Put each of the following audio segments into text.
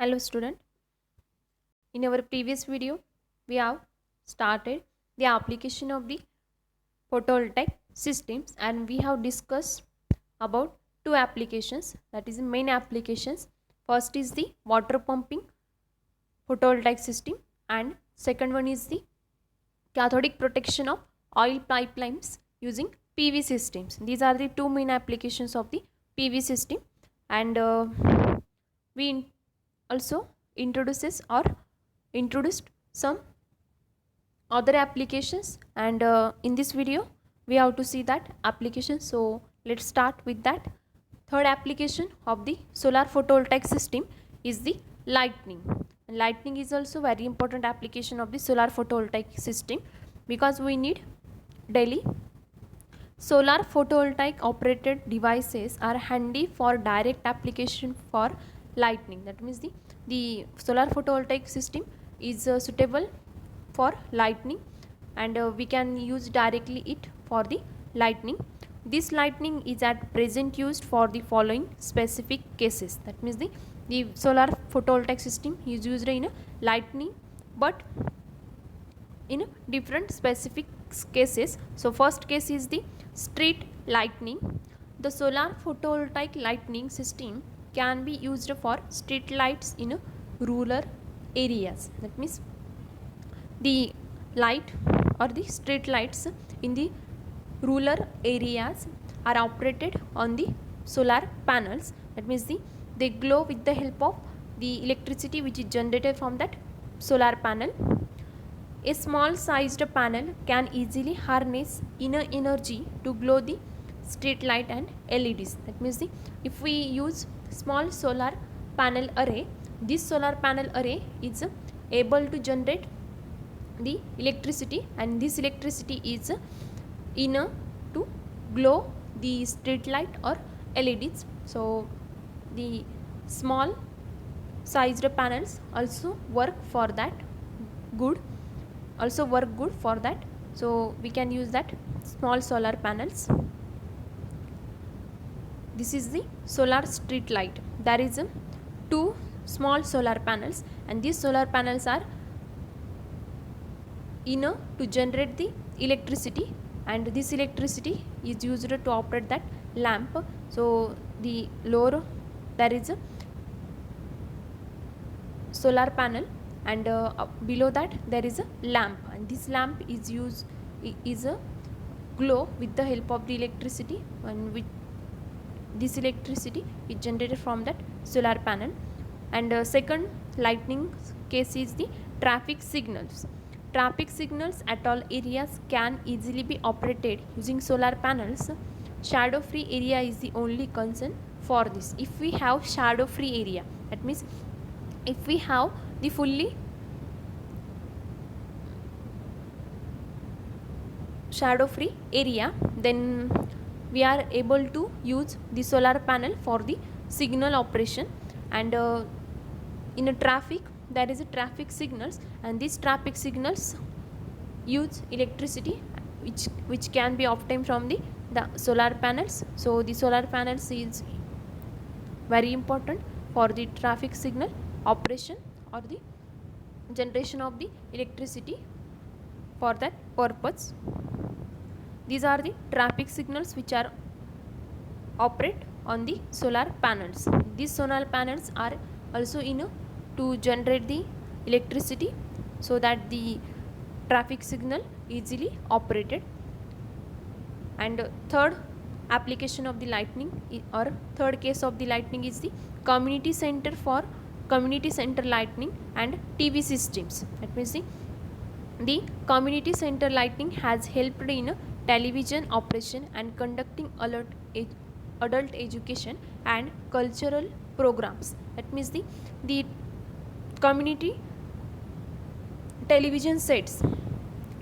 Hello student. In our previous video, we have started the application of the photovoltaic systems and we have discussed about two applications, that is the main applications. First is the water pumping photovoltaic system and second one is the cathodic protection of oil pipelines using PV systems. These are the two main applications of the PV system and we also introduced some other applications and in this video we have to see that application. So let's start with that. Third application of the solar photovoltaic system is the lightning. And lightning is also very important application of the solar photovoltaic system because we need daily. Solar photovoltaic operated devices are handy for direct application for lightning. That means the solar photovoltaic system is suitable for lightning and we can use directly it for the lightning. This lightning is at present used for the following specific cases. That means the solar photovoltaic system is used in a lightning but in different specific cases. So first case is the street lightning. The solar photovoltaic lightning system can be used for street lights in rural areas. That means the light or the street lights in the rural areas are operated on the solar panels. That means they glow with the help of the electricity which is generated from that solar panel. A small sized panel can easily harness inner energy to glow the street light and LEDs. That means if we use small solar panel array, this solar panel array is able to generate the electricity and this electricity is inner to glow the street light or LEDs. So the small sized panels also work for that good for that. So we can use that small solar panels. This is the solar street light. There is two small solar panels and these solar panels are inner to generate the electricity and this electricity is used to operate that lamp. So the lower there is a solar panel and below that there is a lamp and this lamp is a glow with the help of the electricity and with this electricity is generated from that solar panel. And second lightning case is the traffic signals. Traffic signals at all areas can easily be operated using solar panels. Shadow free area is the only concern for this. If we have shadow free area, that means if we have the fully shadow free area, then we are able to use the solar panel for the signal operation. And in a traffic there is a traffic signals and these traffic signals use electricity which can be obtained from the solar panels. So the solar panels is very important for the traffic signal operation or the generation of the electricity for that purpose. These are the traffic signals which are operate on the solar panels. These solar panels are also to generate the electricity so that the traffic signal easily operated. And third application of the lightning or third case of the lightning is the community center lightning and TV systems. That means the community center lightning has helped in television operation and conducting adult education and cultural programs. That means the community television sets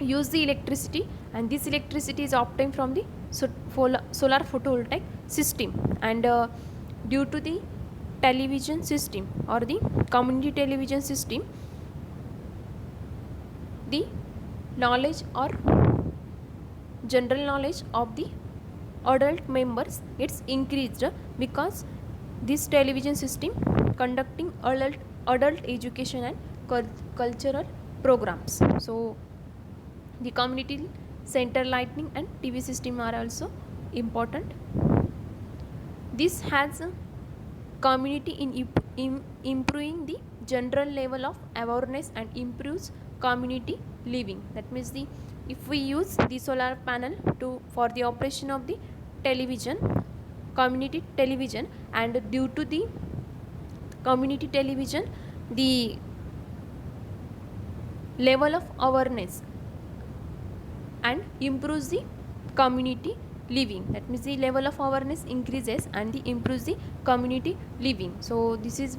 use the electricity and this electricity is obtained from the solar photovoltaic system. And due to the television system or the community television system, the knowledge or general knowledge of the adult members gets increased because this television system conducting adult education and cultural programs. So the community center lighting and TV system are also important. This has a community in improving the general level of awareness and improves community living. That means the if we use the solar panel to for the operation of the television, community television, and due to the community television, the level of awareness and improves the community living. That means the level of awareness increases and the improves the community living. So this is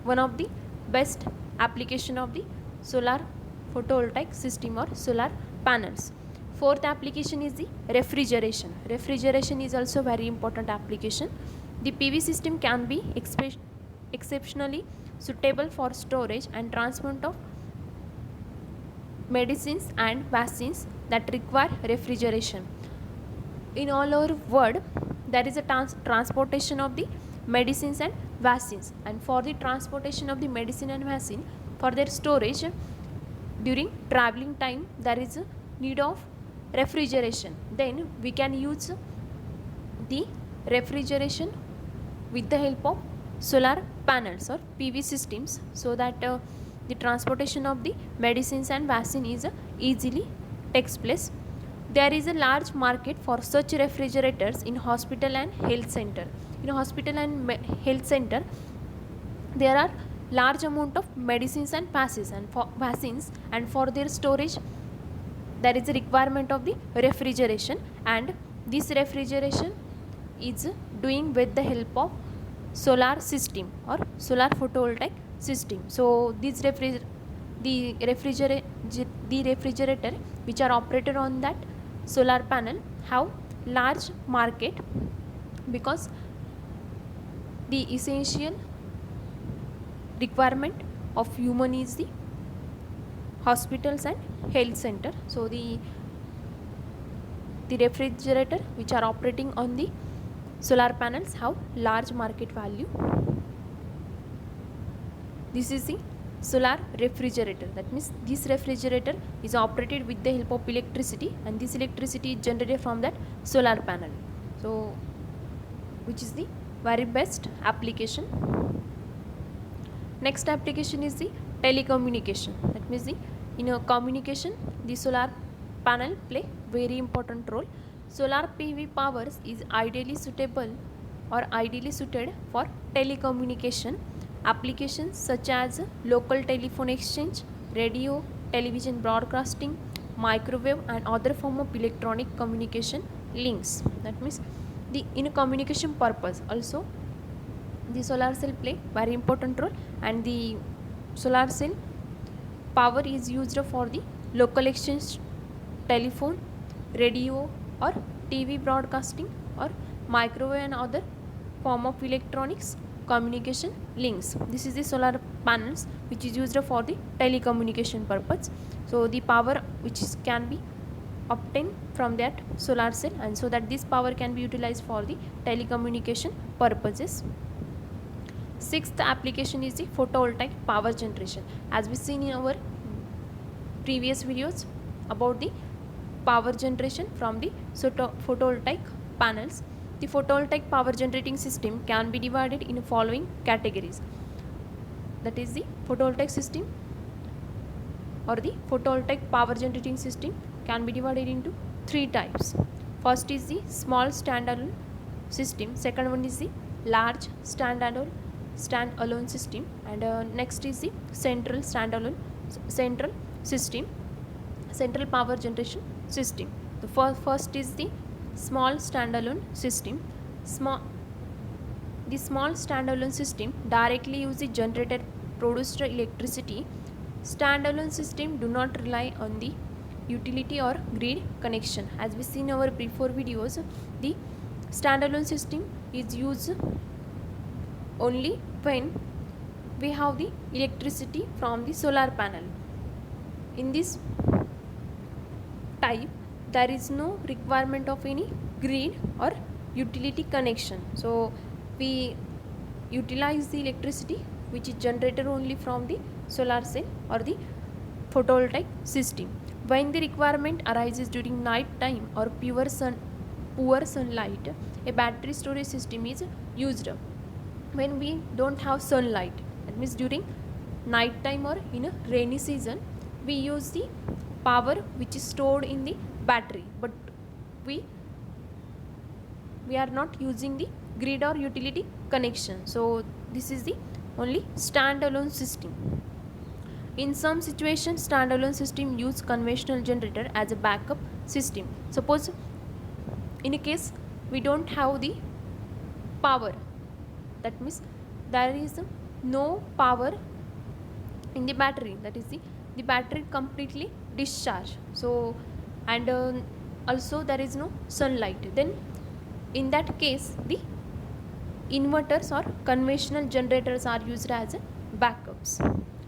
one of the best application of the solar photovoltaic system or solar panels. Fourth application is the refrigeration. Refrigeration is also very important application. The PV system can be exceptionally suitable for storage and transport of medicines and vaccines that require refrigeration. In all over world, there is a transportation of the medicines and vaccines, and for the transportation of the medicine and vaccine, for their storage during traveling time, there is a need of refrigeration. Then we can use the refrigeration with the help of solar panels or PV systems, so that the transportation of the medicines and vaccine is easily takes place. There is a large market for such refrigerators in hospital and health center. In hospital and health center, there are large amount of medicines and vaccines, and for their storage there is a requirement of the refrigeration, and this refrigeration is doing with the help of solar system or solar photovoltaic system. So this the refrigerator which are operated on that solar panel have large market, because the essential requirement of human is the hospitals and health center. So the refrigerator which are operating on the solar panels have large market value. This is the solar refrigerator. That means this refrigerator is operated with the help of electricity, and this electricity is generated from that solar panel. So which is the very best application. Next application is the telecommunication. That means the in a communication, the solar panel play very important role. Solar PV powers is ideally suited for telecommunication applications such as local telephone exchange, radio, television broadcasting, microwave, and other form of electronic communication links. That means the in a communication purpose also the solar cell play very important role, and the solar cell power is used for the local exchange, telephone, radio, or TV broadcasting, or microwave and other form of electronics communication links. This is the solar panels which is used for the telecommunication purpose. So the power which can be obtained from that solar cell, and so that this power can be utilized for the telecommunication purposes. Sixth application is the photovoltaic power generation. As we seen in our previous videos about the power generation from the photovoltaic panels, the photovoltaic power generating system can be divided in the following categories. That is the photovoltaic system or the photovoltaic power generating system can be divided into three types. First is the small standalone system, second one is the large standalone system, and next is the central power generation system. The first is the small standalone system. The small standalone system directly use the generator produced electricity. Standalone system do not rely on the utility or grid connection. As we seen in our before videos, the standalone system is used only when we have the electricity from the solar panel. In this type, there is no requirement of any grid or utility connection. So we utilize the electricity which is generated only from the solar cell or the photovoltaic system. When the requirement arises during night time or poor sunlight, a battery storage system is used. When we don't have sunlight, that means during night time or in a rainy season, we use the power which is stored in the battery, but we are not using the grid or utility connection. So this is the only standalone system. In some situations, standalone system use conventional generator as a backup system. Suppose in a case we don't have the power, that means there is no power in the battery, that is the battery completely discharged. So and also there is no sunlight, then in that case the inverters or conventional generators are used as backups.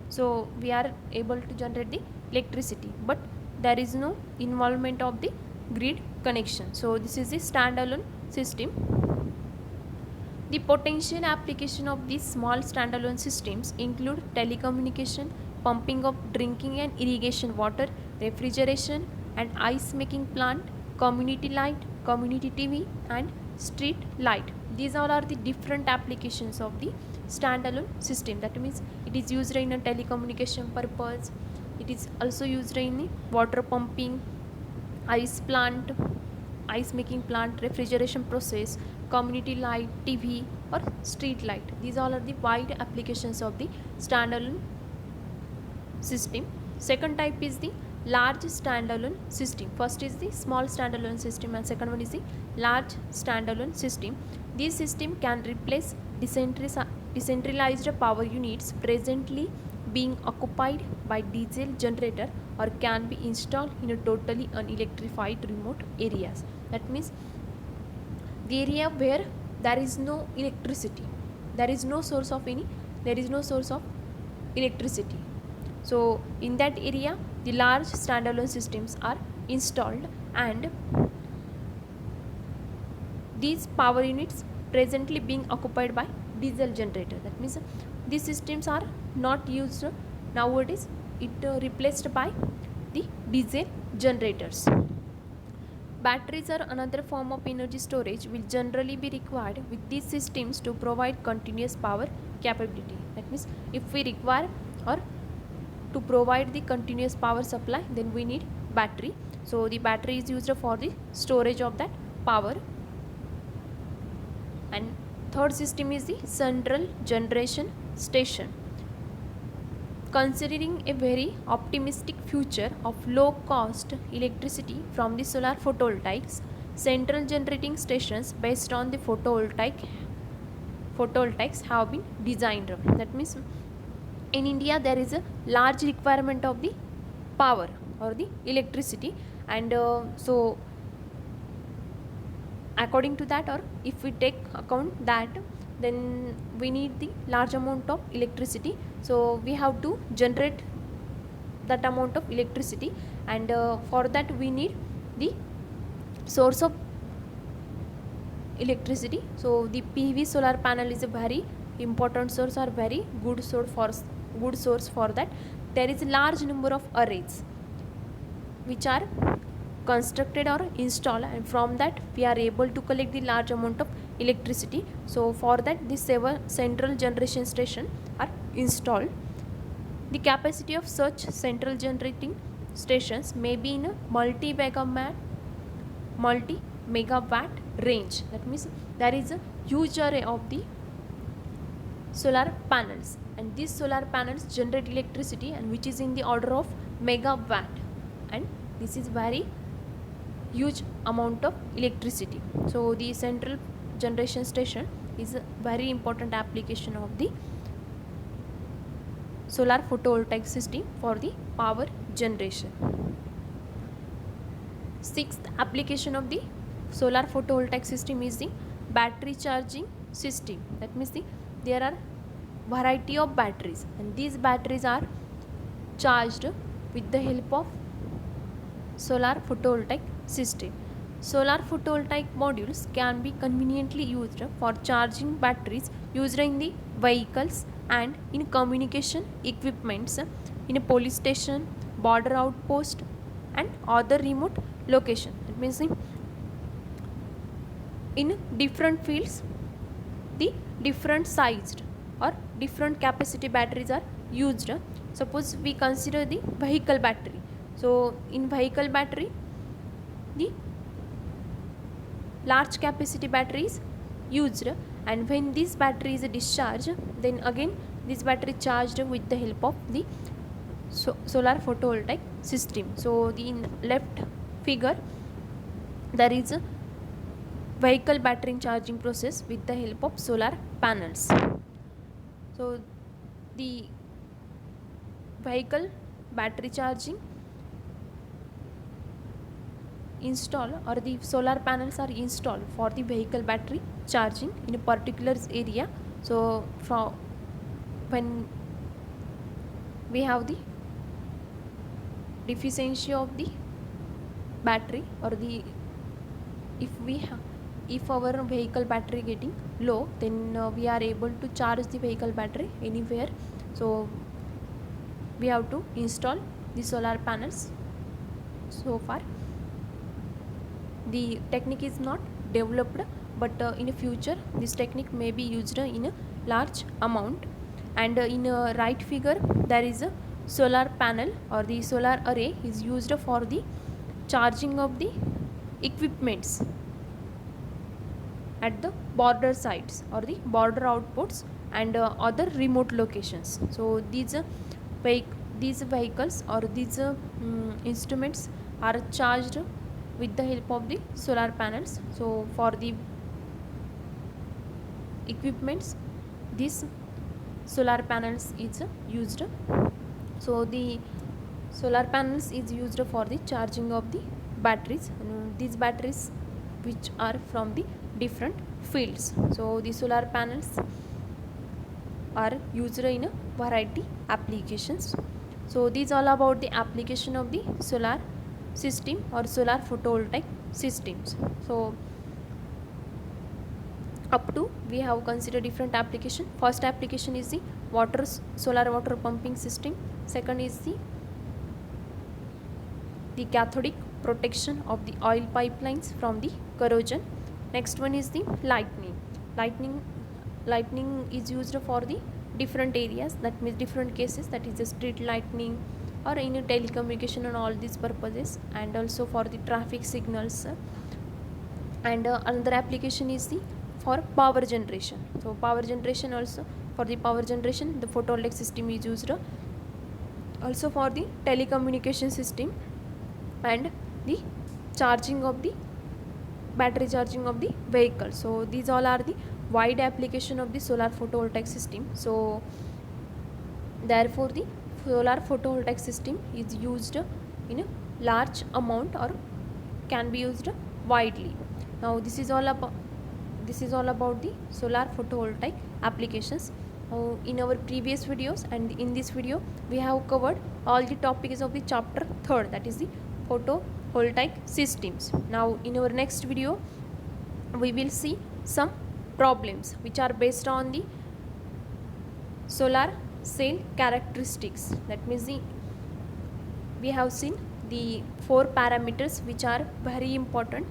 So we are able to generate the electricity, but there is no involvement of the grid connection. So this is the standalone system. The potential application of these small standalone systems include telecommunication, pumping of drinking and irrigation water, refrigeration and ice making plant, community light, community TV and street light. These all are the different applications of the standalone system. That means it is used in a telecommunication purpose, it is also used in water pumping, ice plant, ice making plant, refrigeration process, community light, TV or street light. These all are the wide applications of the standalone system. Second type is the large standalone system. First is the small standalone system and second one is the large standalone system. This system can replace decentralized power units presently being occupied by diesel generator or can be installed in a totally unelectrified remote areas. That means the area where there is no electricity, there is no source of electricity. So in that area the large standalone systems are installed, and these power units presently being occupied by diesel generator. That means these systems are not used nowadays, it replaced by the diesel generators. Batteries are another form of energy storage will generally be required with these systems to provide continuous power capability. That means if we require or to provide the continuous power supply, then we need battery. So the battery is used for the storage of that power. And third system is the central generation station. Considering a very optimistic future of low cost electricity from the solar photovoltaics, central generating stations based on the photovoltaics have been designed. That means in India there is a large requirement of the power or the electricity, and so according to that, or if we take account that, then we need the large amount of electricity. So we have to generate that amount of electricity, and for that we need the source of electricity. So the PV solar panel is a very important source or very good source for that. There is a large number of arrays which are constructed or installed, and from that we are able to collect the large amount of electricity. So for that these central generation station are installed. The capacity of such central generating stations may be in a multi megawatt range. That means there is a huge array of the solar panels, and these solar panels generate electricity and which is in the order of megawatt, and this is very huge amount of electricity. So the central generation station is a very important application of the solar photovoltaic system for the power generation. Sixth application of the solar photovoltaic system is the battery charging system. That means there are variety of batteries, and these batteries are charged with the help of solar photovoltaic system. Solar photovoltaic modules can be conveniently used for charging batteries used in the vehicles, and in communication equipments in a police station, border outpost, and other remote location. It means in different fields the different sized or different capacity batteries are used. Suppose we consider the vehicle battery. So in vehicle battery, the large capacity battery is used, and when this battery is discharged, then again this battery charged with the help of the solar photovoltaic system. So the in left figure there is a vehicle battery charging process with the help of solar panels. So the vehicle battery charging install or the solar panels are installed for the vehicle battery charging in a particular area. So from when we have the deficiency of the battery, or the if our vehicle battery getting low, then we are able to charge the vehicle battery anywhere. So we have to install the solar panels. So far the technique is not developed, but in the future this technique may be used in a large amount. And in a right figure there is a solar panel or the solar array is used for the charging of the equipments at the border sites or the border outposts and other remote locations. So these vehicles or these instruments are charged with the help of the solar panels. So for the equipments this solar panels is used. So the solar panels is used for the charging of the batteries, and these batteries which are from the different fields. So the solar panels are used in a variety applications. So these all about the application of the solar system or solar photovoltaic systems. So up to we have considered different application. First application is the solar water pumping system. Second is the cathodic protection of the oil pipelines from the corrosion. Next one is the lightning is used for the different areas, that means different cases, that is the street lightning or in a telecommunication and all these purposes, and also for the traffic signals. And another application is the for power generation. So power generation, also for the power generation the photovoltaic system is used. Also for the telecommunication system and the charging of the battery charging of the vehicle. So these all are the wide application of the solar photovoltaic system. So therefore the solar photovoltaic system is used in a large amount or can be used widely. Now this is all about the solar photovoltaic applications. In our previous videos and in this video we have covered all the topics of the chapter 3rd, that is the photovoltaic systems. Now in our next video we will see some problems which are based on the solar cell characteristics. That means we have seen the 4 parameters which are very important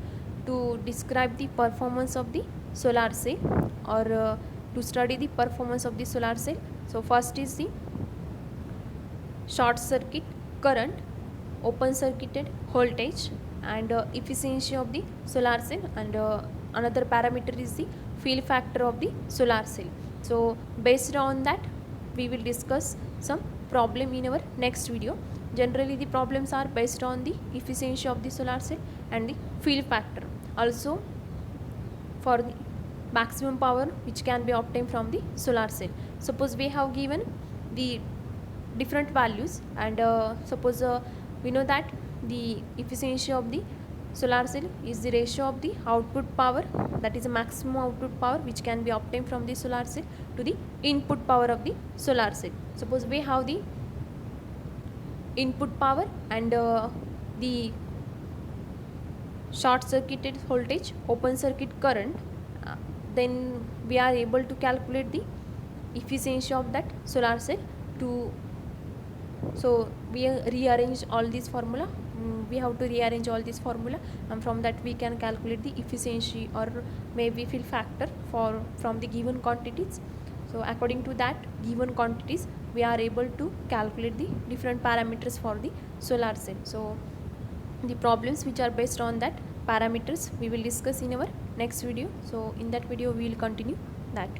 to describe the performance of the solar cell or to study the performance of the solar cell. So first is the short circuit current, open circuited voltage, and efficiency of the solar cell, and another parameter is the fill factor of the solar cell. So based on that we will discuss some problem in our next video. Generally the problems are based on the efficiency of the solar cell and the fill factor, also for the maximum power which can be obtained from the solar cell. Suppose we have given the different values, and suppose we know that the efficiency of the solar cell is the ratio of the output power, that is the maximum output power which can be obtained from the solar cell, to the input power of the solar cell. Suppose we have the input power and the short circuited voltage, open circuit current, then we are able to calculate the efficiency of that solar cell to. So we rearrange all this formula. We have to rearrange all this formula, and from that we can calculate the efficiency or maybe fill factor for from the given quantities. So according to that given quantities, we are able to calculate the different parameters for the solar cell. So the problems which are based on that parameters we will discuss in our next video. So in that video we will continue that.